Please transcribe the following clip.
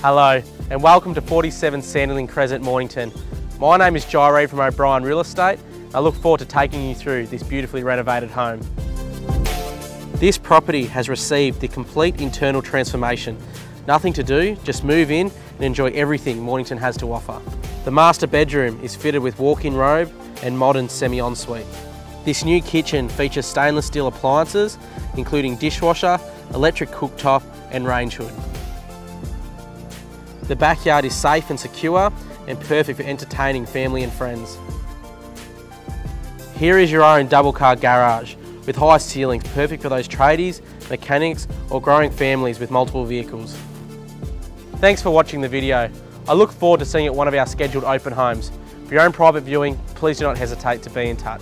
Hello and welcome to 47 Sanderling Crescent, Mornington. My name is Jairee from O'Brien Real Estate. I look forward to taking you through this beautifully renovated home. This property has received the complete internal transformation. Nothing to do, just move in and enjoy everything Mornington has to offer. The master bedroom is fitted with walk-in robe and modern semi-ensuite. This new kitchen features stainless steel appliances, including dishwasher, electric cooktop and range hood. The backyard is safe and secure and perfect for entertaining family and friends. Here is your own double car garage with high ceilings, perfect for those tradies, mechanics or growing families with multiple vehicles. Thanks for watching the video. I look forward to seeing you at one of our scheduled open homes. For your own private viewing, please do not hesitate to be in touch.